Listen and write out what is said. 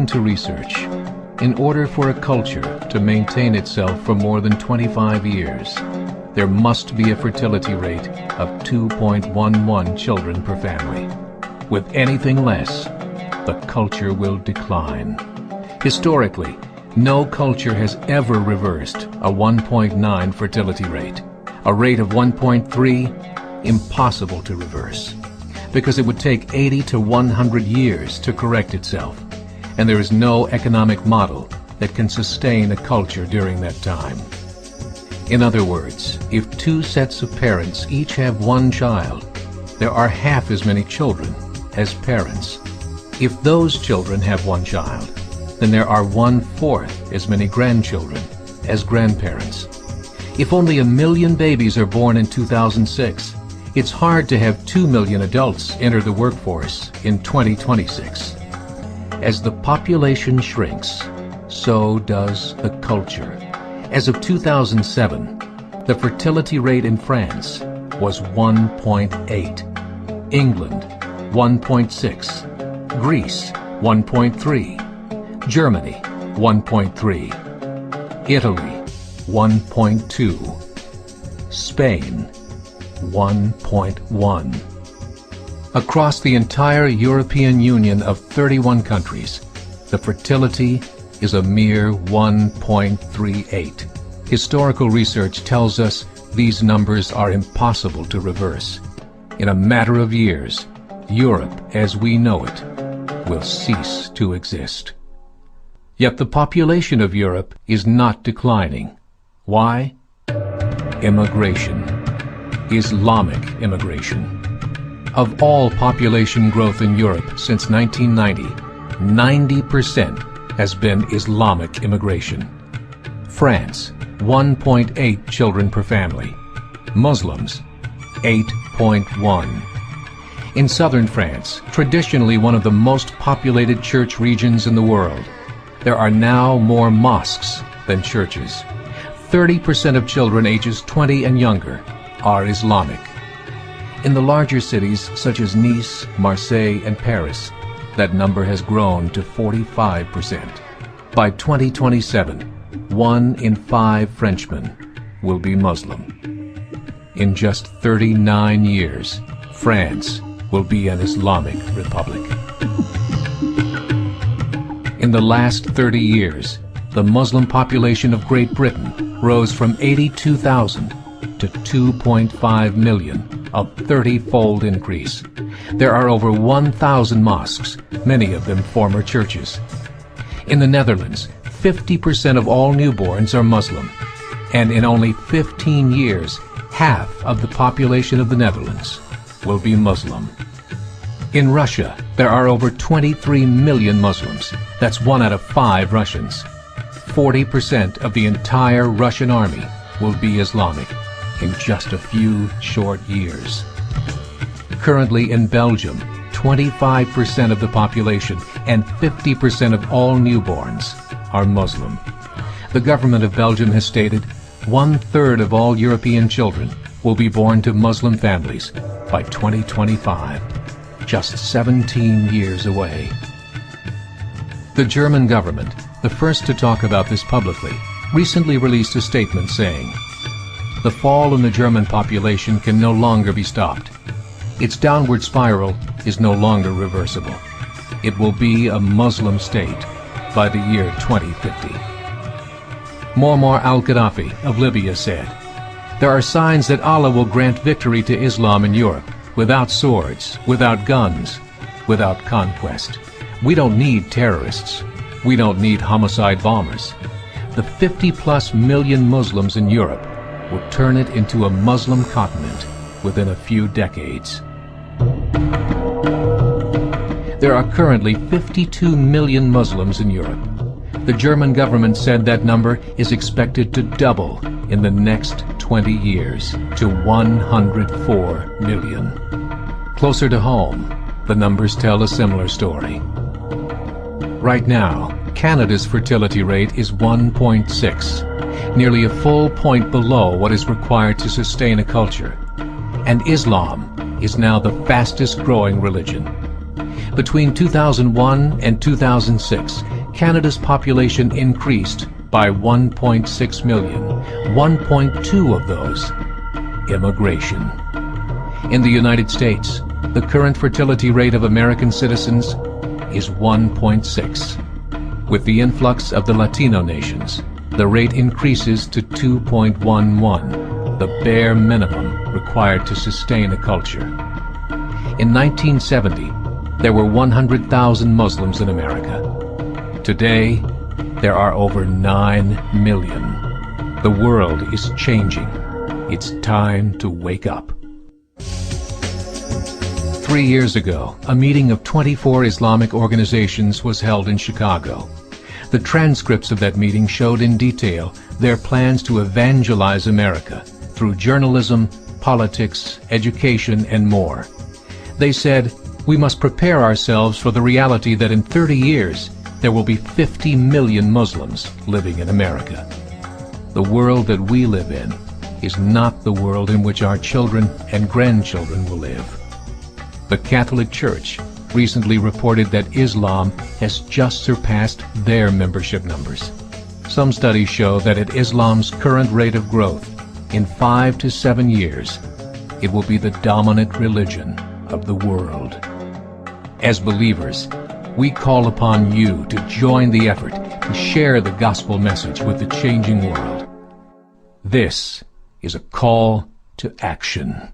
According to research, in order for a culture to maintain itself for more than 25 years, there must be a fertility rate of 2.11 children per family. With anything less, the culture will decline. Historically, no culture has ever reversed a 1.9 fertility rate. A rate of 1.3, impossible to reverse, because it would take 80 to 100 years to correct itself, and there is no economic model that can sustain a culture during that time. In other words, if two sets of parents each have one child, there are half as many children as parents. If those children have one child, then there are 1/4 as many grandchildren as grandparents. If only 1 million babies are born in 2006, it's hard to have 2 million adults enter the workforce in 2026. As the population shrinks, so does the culture. As of 2007, the fertility rate in France was 1.8, England 1.6, Greece 1.3, Germany 1.3, Italy 1.2, Spain 1.1. Across the entire European Union of 31 countries, the fertility is a mere 1.38. Historical research tells us these numbers are impossible to reverse. In a matter of years, Europe as we know it will cease to exist. Yet the population of Europe is not declining. Why? Immigration. Islamic immigration. Of all population growth in Europe since 1990, 90% has been Islamic immigration. France, 1.8 children per family. Muslims, 8.1. In southern France, traditionally one of the most populated church regions in the world, there are now more mosques than churches. 30% of children ages 20 and younger are Islamic. In the larger cities such as Nice, Marseille, and Paris, that number has grown to 45%. By 2027, 1 in 5 Frenchmen will be Muslim. In just 39 years, France will be an Islamic republic. In the last 30 years, the Muslim population of Great Britain rose from 82,000 to 2.5 million, a 30-fold increase. There are over 1,000 mosques, many of them former churches. In the Netherlands, 50% of all newborns are Muslim, and in only 15 years, half of the population of the Netherlands will be Muslim. In Russia, there are over 23 million Muslims. That's 1 out of 5 Russians. 40% of the entire Russian army will be Islamic in just a few short years. Currently in Belgium, 25% of the population and 50% of all newborns are Muslim. The government of Belgium has stated 1/3 of all European children will be born to Muslim families by 2025, just 17 years away. The German government, the first to talk about this publicly, recently released a statement saying, "The fall in the German population can no longer be stopped. Its downward spiral is no longer reversible. It will be a Muslim state by the year 2050. Muammar al-Gaddafi of Libya said, "There are signs that Allah will grant victory to Islam in Europe, without swords, without guns, without conquest. We don't need terrorists. We don't need homicide bombers. The 50+ million Muslims in Europe will turn it into a Muslim continent within a few decades." There are currently 52 million Muslims in Europe. The German government said that number is expected to double in the next 20 years to 104 million. Closer to home, the numbers tell a similar story. Right now, Canada's fertility rate is 1.6, nearly a full point below what is required to sustain a culture. And Islam is now the fastest growing religion. Between 2001 and 2006, Canada's population increased by 1.6 million, 1.2 of those immigration. In the United States, the current fertility rate of American citizens is 1.6. With the influx of the Latino nations, the rate increases to 2.11, the bare minimum required to sustain a culture. In 1970, there were 100,000 Muslims in America. Today, there are over 9 million. The world is changing. It's time to wake up. 3 years ago, a meeting of 24 Islamic organizations was held in Chicago. The transcripts of that meeting showed in detail their plans to evangelize America through journalism, politics, education, and more. They said, we must prepare ourselves for the reality that in 30 years, there will be 50 million Muslims living in America. The world that we live in is not the world in which our children and grandchildren will live. The Catholic Church recently reported that Islam has just surpassed their membership numbers. Some studies show that at Islam's current rate of growth, in 5 to 7 years, it will be the dominant religion of the world. As believers, we call upon you to join the effort to share the gospel message with the changing world. This is a call to action.